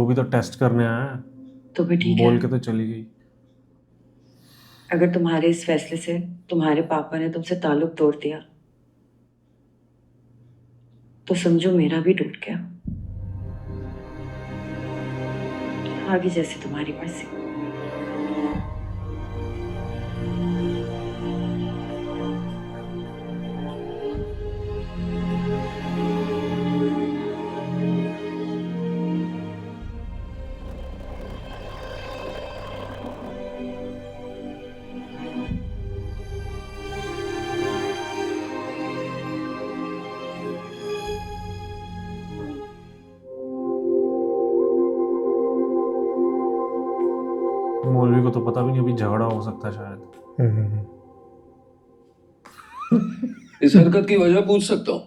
वो भी तो टेस्ट करने आया है। तो भी ठीक बोल है। के तो चली गई। अगर तुम्हारे इस फैसले से तुम्हारे पापा ने तुमसे ताल्लुक तोड़ दिया तो समझो मेरा भी टूट गया। आगे जैसे तुम्हारी मर्जी। मौलवी को तो पता भी नहीं, अभी झगड़ा हो सकता है शायद। इस हरकत की वजह पूछ सकता हूं?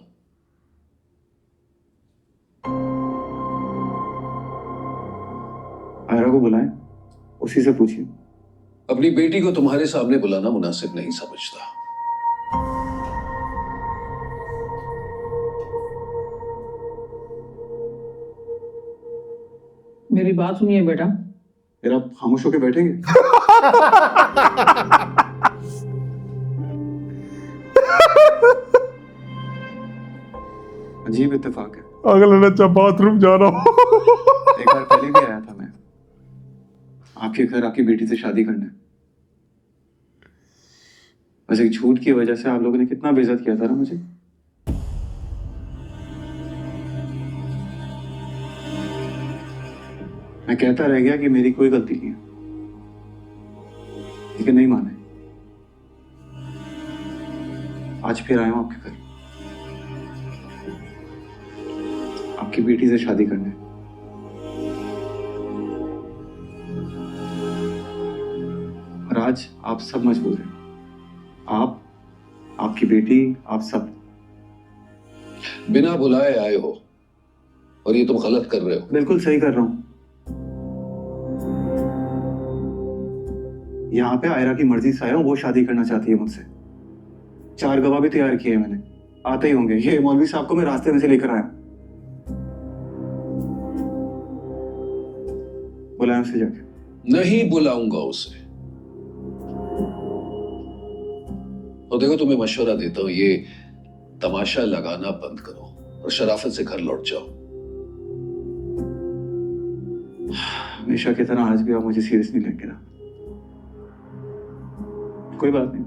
आयरा को बुलाएं, उसी से पूछिए। अपनी बेटी को तुम्हारे सामने बुलाना मुनासिब नहीं समझता। मेरी बात सुनिए बेटा। फिर आप खामोश होकर बैठेंगे? अजीब इत्तेफाक है। अगले ने जब बाथरूम जाना हो। एक बार पहले भी आया था मैं आपके घर आपकी बेटी से शादी करने। बस एक झूठ की वजह से आप लोगों ने कितना बेइज्जत किया था ना मुझे। मैं कहता रह गया कि मेरी कोई गलती नहीं है, लेकिन नहीं माने। आज फिर आया हूं आपके घर आपकी बेटी से शादी करने। और आज आप सब मजबूर हैं। आप, आपकी बेटी, आप सब। बिना बुलाए आए हो और ये तुम गलत कर रहे हो। बिल्कुल सही कर रहा हूं। यहाँ पे आयरा की मर्जी से आया हूं, वो शादी करना चाहती है मुझसे। 4 गवाह भी तैयार किए हैं मैंने, आते ही होंगे। ये मौलवी साहब को मैं रास्ते में से लेकर आया। बुलाया उसे जाके। नहीं बुलाऊंगा उसे। और देखो, तुम्हें मशवरा देता हूं, ये तमाशा लगाना बंद करो और शराफत से घर लौट जाओ। हमेशा की तरह आज भी आप मुझे सीरियस नहीं लेंगे ना? कोई बात नहीं।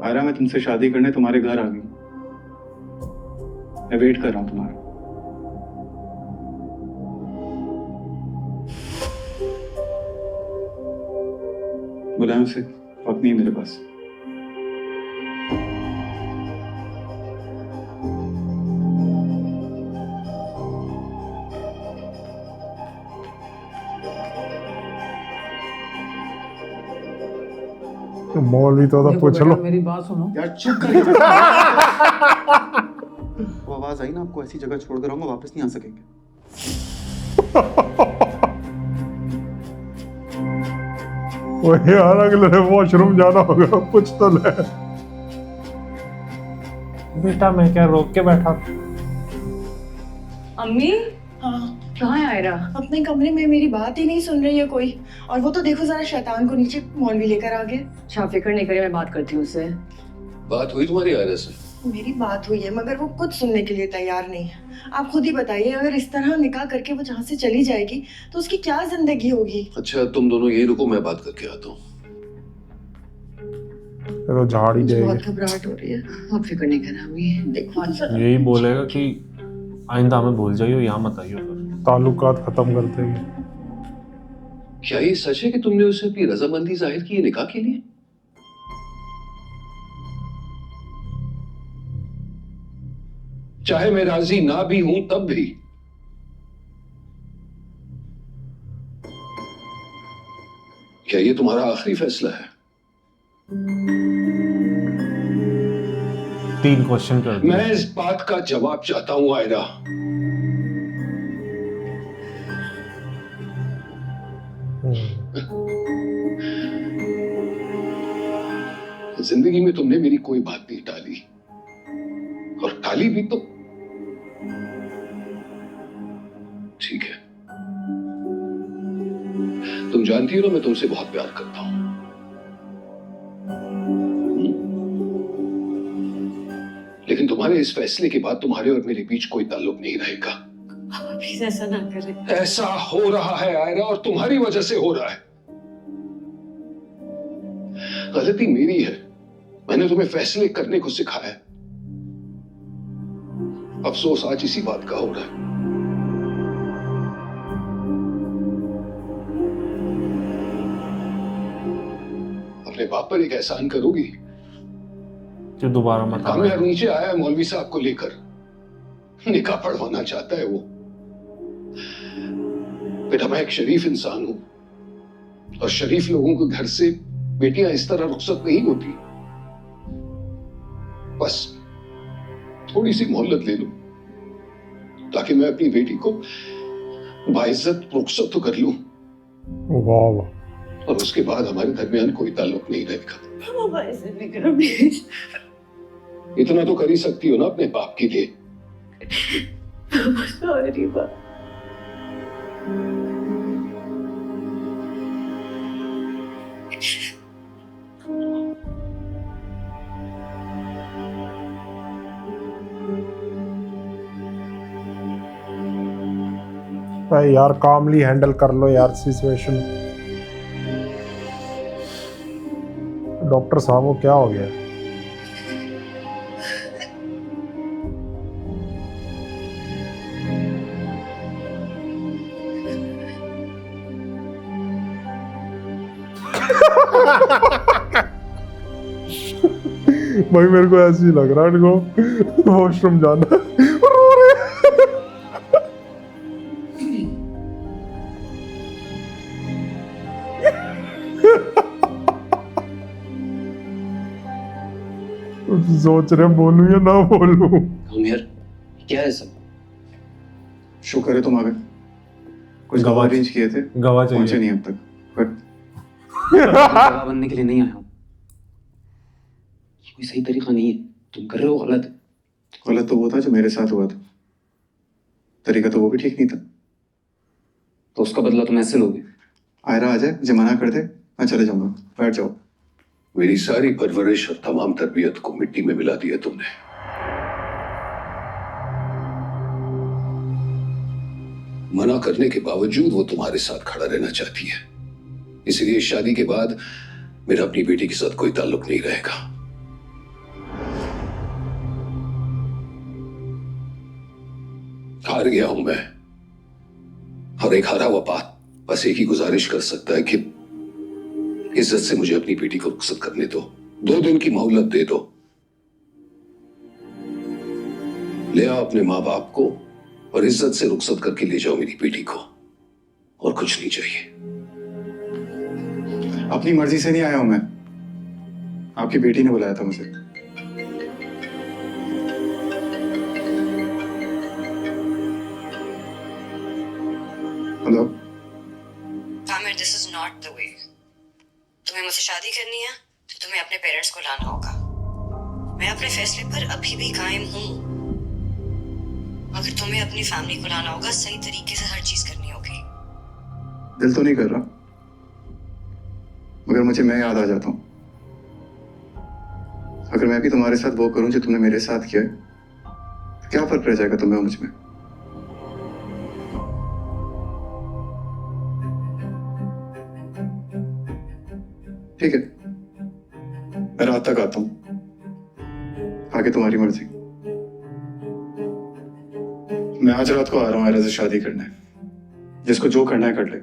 आयरा, मैं तुमसे शादी करने तुम्हारे घर आ गई। मैं वेट कर रहा हूं तुम्हारा। बुलाया उसे, वक्त नहीं है मेरे पास। मौलवी तो देखो पूछ लो। बेटा, मेरी बात सुनो। यार चुप करिए। वो आवाज आई ना, आपको ऐसी जगह छोड़कर आऊंगा, वापस नहीं आ सकेंगे। वो यार अगले ने वॉशरूम जाना होगा, कुछ तो ले। बेटा मैं क्या रोक के बैठा? अम्मी, हाँ, कहाँ है आयरा? अपने कमरे में। मेरी बात ही नहीं सुन रही है कोई। और वो तो देखो जरा, शैतान को नीचे मौलवी लेकर आ गए। अच्छा फिक्र नहीं करिए, मैं बात करती हूँ उससे। बात हुई तुम्हारी आयरा से? मेरी बात हुई है, मगर वो कुछ सुनने के लिए तैयार नहीं है। आप खुद ही बताइए, अगर इस तरह निकाह करके वो जहाँ से चली जाएगी तो उसकी क्या जिंदगी होगी? अच्छा, तुम दोनों यही रुको, मैं बात करके आता हूँ। तो झाड़ ही मुझे देगी। बहुत घबराहट हो रही है। आप फिक्र नहीं करना अम्मी। देखो जरा। यही बोलेगा कि आइंदा हमें भूल जाइयो, यहाँ मत आइयो, ताल्लुकात खत्म कर देगी। क्या ये सच है कि तुमने उसे अपनी रजामंदी जाहिर की है निकाह के लिए? चाहे मैं राजी ना भी हूं तब भी। क्या ये तुम्हारा आखिरी फैसला है? 3 क्वेश्चन कर दिए। मैं इस बात का जवाब चाहता हूं आयरा। जिंदगी में तुमने मेरी कोई बात नहीं टाली, और टाली भी तो ठीक है। तुम जानती हो ना मैं तुमसे बहुत प्यार करता हूं। लेकिन तुम्हारे इस फैसले के बाद तुम्हारे और मेरे बीच कोई ताल्लुक नहीं रहेगा। पापा प्लीज ऐसा ना करें। ऐसा हो रहा है आयरा, और तुम्हारी वजह से हो रहा है। गलती मेरी है, मैंने तुम्हें फैसले करने को सिखाया है। अफसोस आज इसी बात का हो रहा है। अपने बाप पर एक एहसान करोगी? जो दोबारा मत काम यार आना। नीचे आया है मौलवी साहब को लेकर, निकाह पढ़वाना चाहता है वो। बेटा मैं एक शरीफ इंसान हूं, और शरीफ लोगों के घर से बेटियां इस तरह रुखसत नहीं होती। बस थोड़ी सी मोहलत ले लो, ताकि मैं अपनी बेटी को बाइज्जत रुखसत तो कर लूं, वाह वाह। और उसके बाद हमारे दरमियान कोई ताल्लुक नहीं रहेगा। पापा ऐसे नहीं करो प्लीज। इतना तो कर ही सकती हो ना अपने बाप के लिए। सॉरी पापा। भाई यार कामली हैंडल कर लो यार सिचुएशन। डॉक्टर साहब को क्या हो गया? भाई मेरे को ऐसे ही लग रहा है इनको वॉशरूम जाना रो रहे सोच रहे बोलूं या ना बोलूं। हम यार क्या है सब? शुक्र है तुम आ गए। कुछ गवाह अरेंज किए थे, गवाह पहुंचे चाहिए। नहीं अब तक, बट गवाह बनने के लिए नहीं आया हूँ। ये कोई सही तरीका नहीं है, तुम कर रहे हो गलत है। गलत तो वो था जो मेरे साथ हुआ था, तरीका तो वो भी ठीक नहीं था। तो उसका बदला तुम ऐसे लोगे? आयरा आ जाए, मुझे मना कर दे, मैं चले जाऊंगा। बैठ जाओ। मेरी सारी परवरिश और तमाम तरबियत को मिट्टी में मिला दिया तुमने। मना करने के बावजूद वो तुम्हारे साथ खड़ा रहना चाहती है, इसलिए शादी के बाद मेरा अपनी बेटी के साथ कोई ताल्लुक नहीं रहेगा। हार गया हूं मैं, और एक हारा हुआ बात बस एक ही गुजारिश कर सकता है कि इज्जत से मुझे अपनी बेटी को रुखसत करने दो। 2 दिन की मोहलत दे दो। ले आओ अपने माँ बाप को और इज्जत से रुखसत करके ले जाओ मेरी बेटी को, और कुछ नहीं चाहिए। अपनी मर्जी से नहीं आया हूं मैं, आपकी बेटी ने बुलाया था मुझे। Hello. Aamir, this is not the way. तुम्हें मुझसे शादी करनी है तो तुम्हें अपने पेरेंट्स को लाना होगा। मैं अपने फैसले पर अभी भी कायम हूँ, मगर तुम्हें अपनी फैमिली को लाना होगा। सही तरीके से हर चीज करनी होगी। दिल तो नहीं कर रहा, मगर मुझे मैं याद आ जाता हूँ। अगर मैं भी तुम्हारे साथ वो करूं जो तुमने मेरे साथ किया है, तो क्या फर्क रह जाएगा तुम्हें और मुझ में? ठीक है, मैं रात तक आता हूं, आगे तुम्हारी मर्जी। मैं आज रात को आ रहा हूँ आयरा से शादी करने। जिसको जो करना है कर ले।